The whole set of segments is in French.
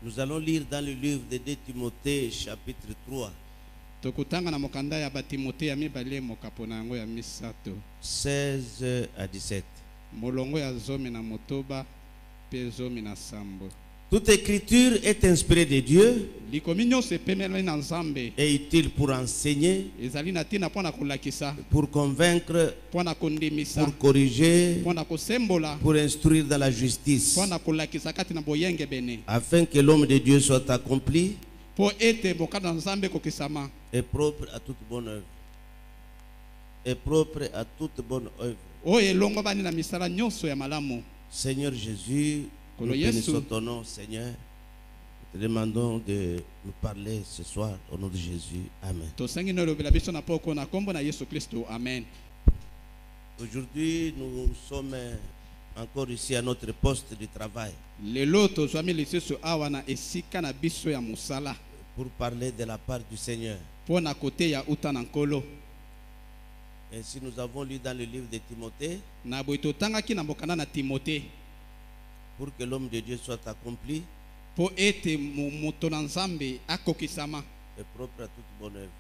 Nous allons lire dans le livre de 2 Timothée, chapitre 3. 16 à 17. Toute écriture est inspirée de Dieu et utile pour enseigner, pour convaincre, pour corriger, pour instruire dans la justice, afin que l'homme de Dieu soit accompli et propre à toute bonne œuvre. Et propre à toute bonne œuvre. Seigneur Jésus, nous bénissons ton nom, Seigneur. Nous te demandons de nous parler ce soir au nom de Jésus. Amen. Aujourd'hui, nous sommes encore ici à notre poste de travail pour parler de la part du Seigneur. Ainsi, nous avons lu dans le livre de Timothée pour que l'homme de Dieu soit accompli et propre à toute bonne œuvre.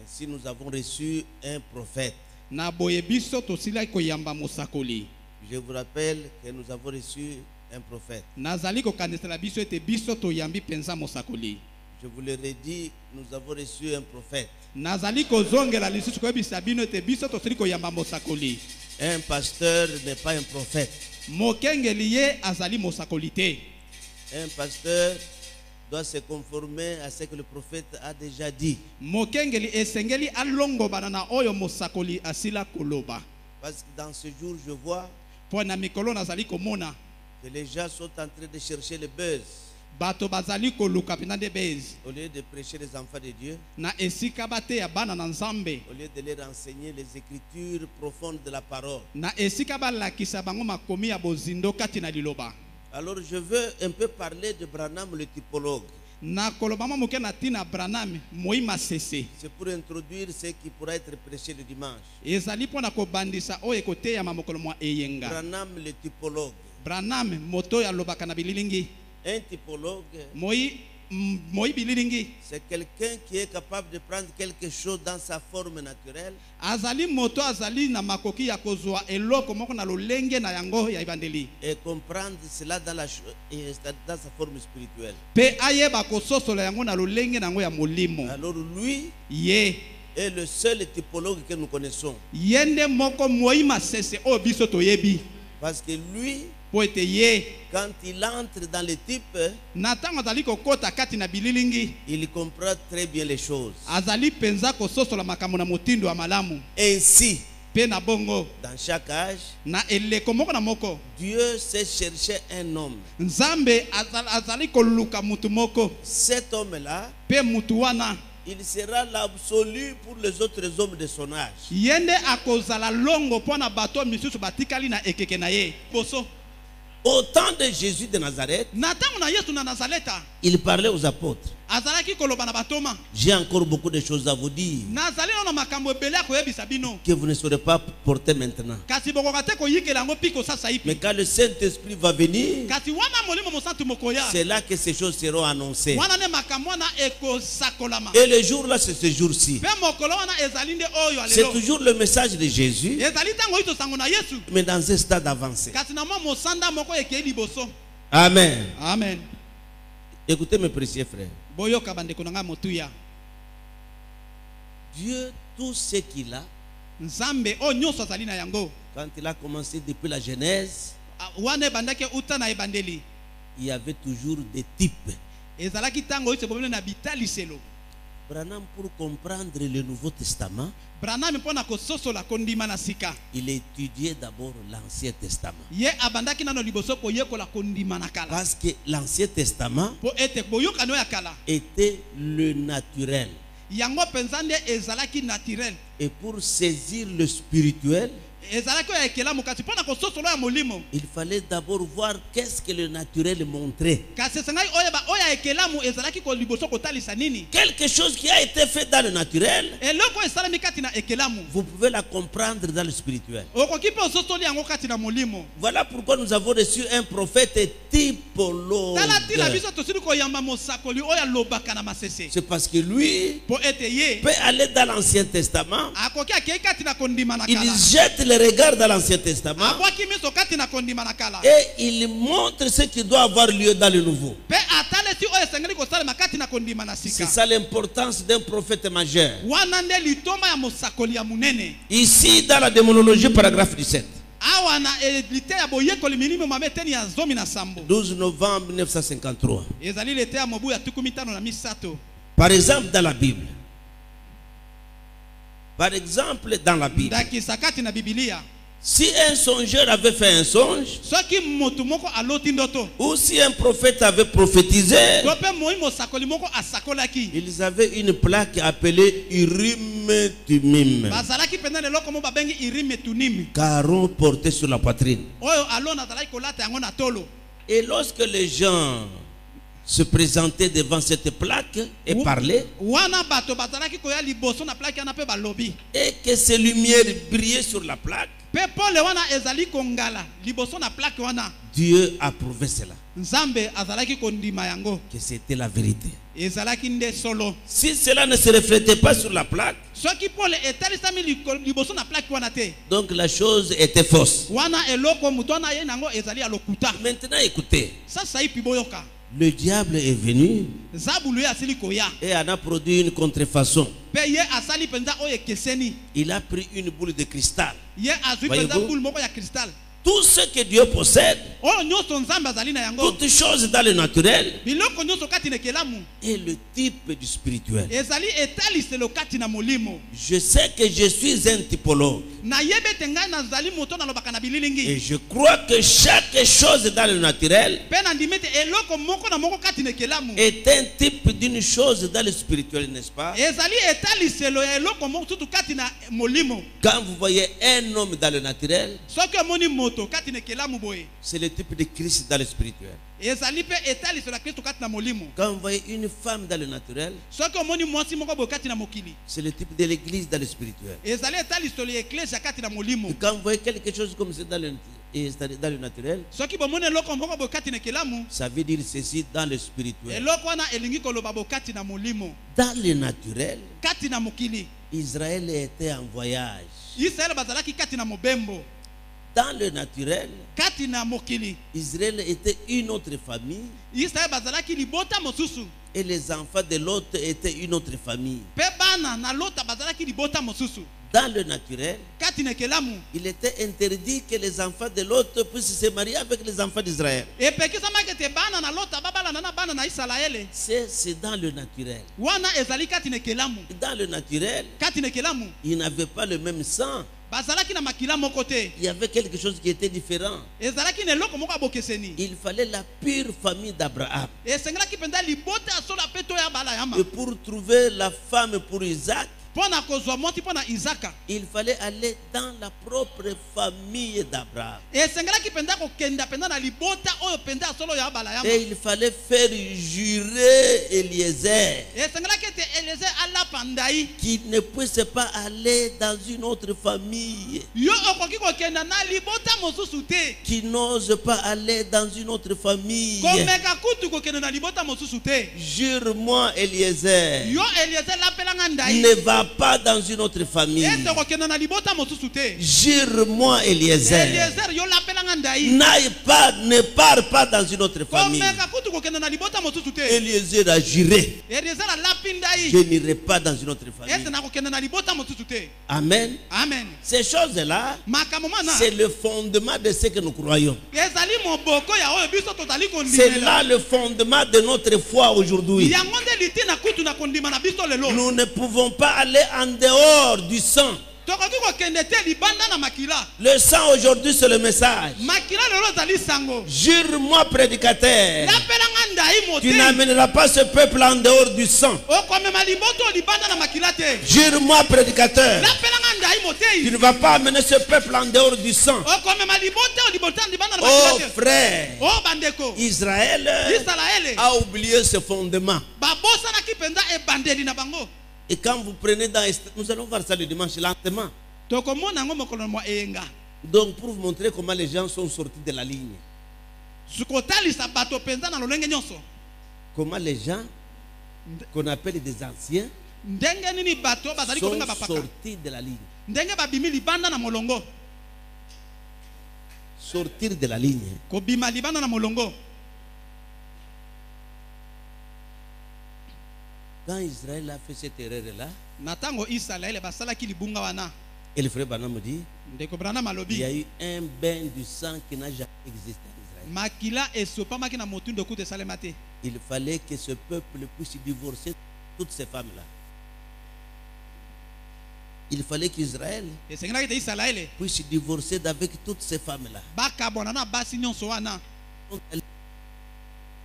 Ainsi, nous avons reçu un prophète. Je vous rappelle que nous avons reçu un prophète. Je vous le redis, nous avons reçu un prophète. Un pasteur n'est pas un prophète. Un pasteur doit se conformer à ce que le prophète a déjà dit. Parce que dans ce jour, je vois que les gens sont en train de chercher le buzz. Au lieu de prêcher les enfants de Dieu, au lieu de leur enseigner les écritures profondes de la parole. Alors je veux un peu parler de Branham le typologue. C'est pour introduire ce qui pourra être prêché le dimanche. Branham le typologue. Un typologue, c'est quelqu'un qui est capable de prendre quelque chose dans sa forme naturelle et comprendre cela dans sa forme spirituelle. Alors lui est le seul typologue que nous connaissons. Parce que lui, quand il entre dans le type, il comprend très bien les choses. Ainsi, dans chaque âge, Dieu sait chercher un homme. Cet homme-là, il sera l'absolu pour les autres hommes de son âge. Au temps de Jésus de Nazareth, il parlait aux apôtres. J'ai encore beaucoup de choses à vous dire que vous ne saurez pas porter maintenant. Mais quand le Saint-Esprit va venir, c'est là que ces choses seront annoncées. Et le jour-là, c'est ce jour-ci. C'est toujours le message de Jésus, mais dans un stade avancé. Amen. Amen. Écoutez mes précieux frères. Dieu, tout ce qu'il a, quand il a commencé depuis la Genèse, il y avait toujours des types. Branham, pour comprendre le Nouveau Testament, il étudiait d'abord l'Ancien Testament. Parce que l'Ancien Testament était le naturel. Et pour saisir le spirituel, Il fallait d'abord voir qu'est-ce que le naturel montrait. Quelque chose qui a été fait dans le naturel, vous pouvez la comprendre dans le spirituel. Voilà pourquoi nous avons reçu un prophète typologue. C'est parce que lui peut aller dans l'Ancien Testament. Il jette le regard dans l'Ancien Testament et il montre ce qui doit avoir lieu dans le Nouveau. C'est ça l'importance d'un prophète majeur. Ici dans la démonologie, paragraphe 17. 12 novembre 1953. Par exemple dans la Bible. Par exemple dans la Bible. Si un songeur avait fait un songe, ou si un prophète avait prophétisé, ils avaient une plaque appelée Urim Tumim, caron porté sur la poitrine. Et lorsque les gens se présentaient devant cette plaque et parlaient, et que ces lumières brillaient sur la plaque, Dieu approuvait cela, que c'était la vérité. Si cela ne se reflétait pas sur la plaque, donc la chose était fausse. Maintenant écoutez, le diable est venu et en a produit une contrefaçon. Il a pris une boule de cristal. Tout ce que Dieu possède, toutes choses dans le naturel, est le type du spirituel. Je sais que je suis un typologue. Et je crois que chaque chose dans le naturel est un type d'une chose dans le spirituel, n'est-ce pas? Quand vous voyez un homme dans le naturel, c'est le type de Christ dans le spirituel. Quand vous voyez une femme dans le naturel, c'est le type de l'église dans le spirituel. Et quand vous voyez quelque chose comme ça dans le naturel, ça veut dire ceci dans le spirituel. Dans le naturel, Israël était en voyage. Dans le naturel, Israël était une autre famille et les enfants de l'autre étaient une autre famille. Dans le naturel, il était interdit que les enfants de l'autre puissent se marier avec les enfants d'Israël. C'est dans le naturel. Dans le naturel, il n'avait pas le même sang. Il y avait quelque chose qui était différent. Il fallait la pure famille d'Abraham. Et pour trouver la femme pour Isaac, il fallait aller dans la propre famille d'Abraham. Et il fallait faire jurer Eliezer qu'il ne puisse pas aller dans une autre famille, qui n'ose pas aller dans une autre famille. Jure-moi, Eliezer, ne va pas dans une autre famille. Jure-moi, Eliezer, ne pars pas dans une autre famille. Eliezer a juré, je n'irai pas dans une autre famille. Amen. Ces choses-là, c'est le fondement de ce que nous croyons. C'est là le fondement de notre foi aujourd'hui. Nous ne pouvons pas aller en dehors du sang. Le sang aujourd'hui, c'est le message. Jure-moi, prédicateur, tu n'amèneras pas ce peuple en dehors du sang. Jure-moi, prédicateur, Tu ne vas pas amener ce peuple en dehors du sang. Oh frère, Israël a oublié ce fondement. Et quand vous prenez dans Esther, nous allons voir ça le dimanche lentement. Donc pour vous montrer comment les gens sont sortis de la ligne. Comment les gens qu'on appelle des anciens sont sortis de la ligne. Sortir de la ligne. Quand Israël a fait cette erreur-là, et le frère Branham me dit, il y a eu un bain du sang qui n'a jamais existé en Israël. Il fallait que ce peuple puisse divorcer toutes ces femmes-là. Il fallait qu'Israël puisse divorcer avec toutes ces femmes-là.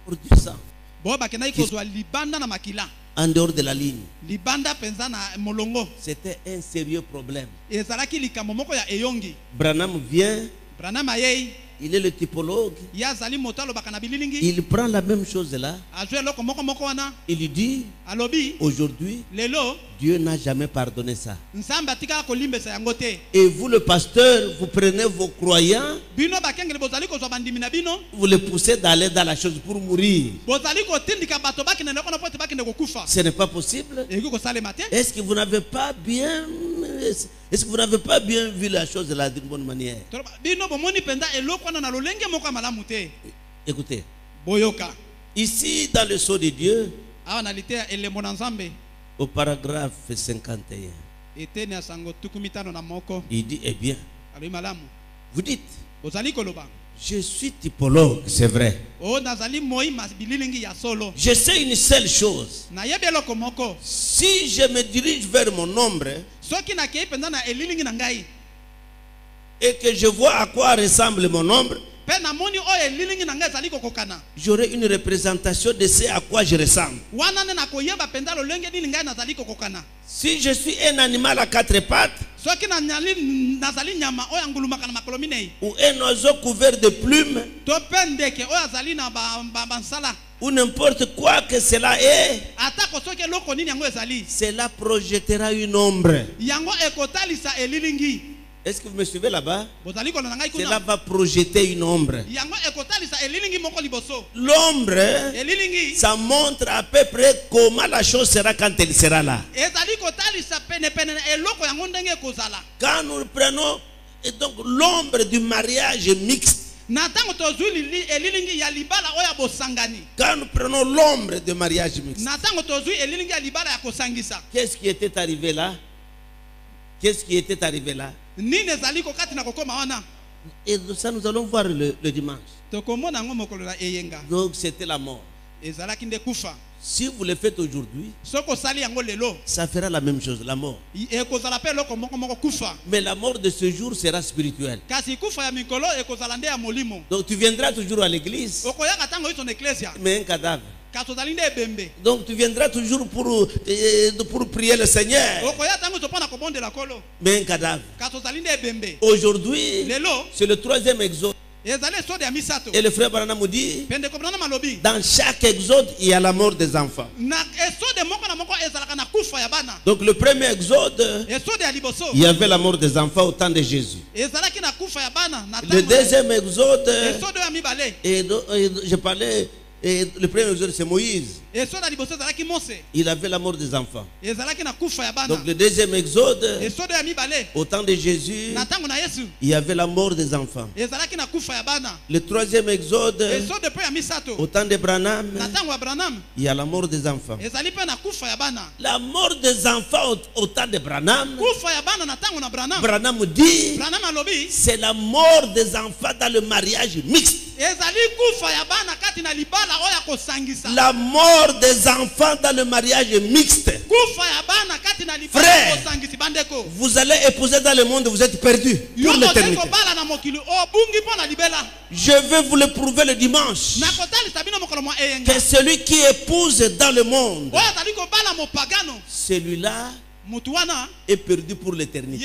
Pour du sang. En dehors de la ligne. C'était un sérieux problème. Branham vient. Il est le typologue. Il prend la même chose là. Il lui dit, aujourd'hui, Dieu n'a jamais pardonné ça. Et vous, le pasteur, vous prenez vos croyants, vous les poussez d'aller dans la chose pour mourir. Ce n'est pas possible. Est-ce que vous n'avez pas bien vu la chose là d'une bonne manière? Écoutez. Ici dans le sceau de Dieu, au paragraphe 51, il dit, eh bien, vous dites, je suis typologue, c'est vrai. Je sais une seule chose. Si je me dirige vers mon ombre et que je vois à quoi ressemble mon ombre, j'aurai une représentation de ce à quoi je ressemble. Si je suis un animal à quatre pattes ou un oiseau couvert de plumes ou n'importe quoi que cela est, cela projettera une ombre. Est-ce que vous me suivez là-bas? Cela va projeter une ombre. L'ombre, ça montre à peu près comment la chose sera quand elle sera là. Quand nous prenons donc l'ombre du mariage mixte, quand nous prenons l'ombre du mariage mixte, qu'est-ce qui était arrivé là? Qu'est-ce qui était arrivé là? Et ça nous allons voir le dimanche. Donc c'était la mort. Si vous le faites aujourd'hui, ça fera la même chose, la mort. Mais la mort de ce jour sera spirituelle. Donc tu viendras toujours à l'église, mais un cadavre. Donc tu viendras toujours pour prier le Seigneur, mais un cadavre. Aujourd'hui, c'est le 3e exode. Et le frère Branham nous dit, dans chaque exode, il y a la mort des enfants. Donc le premier exode, il y avait la mort des enfants au temps de Jésus. Le deuxième exode, et je parlais, et le premier exode c'est Moïse. Il avait la mort des enfants. Donc le deuxième exode, au temps de Jésus, il y avait la mort des enfants. Le troisième exode, au temps de Branham, il y a la mort des enfants. La mort des enfants au temps de Branham, Branham dit, c'est la mort des enfants dans le mariage mixte. La mort des enfants dans le mariage mixte. Frère, vous allez épouser dans le monde, vous êtes perdus pour l'éternité. Je vais vous le prouver le dimanche. Que celui qui épouse dans le monde, celui-là est perdu pour l'éternité.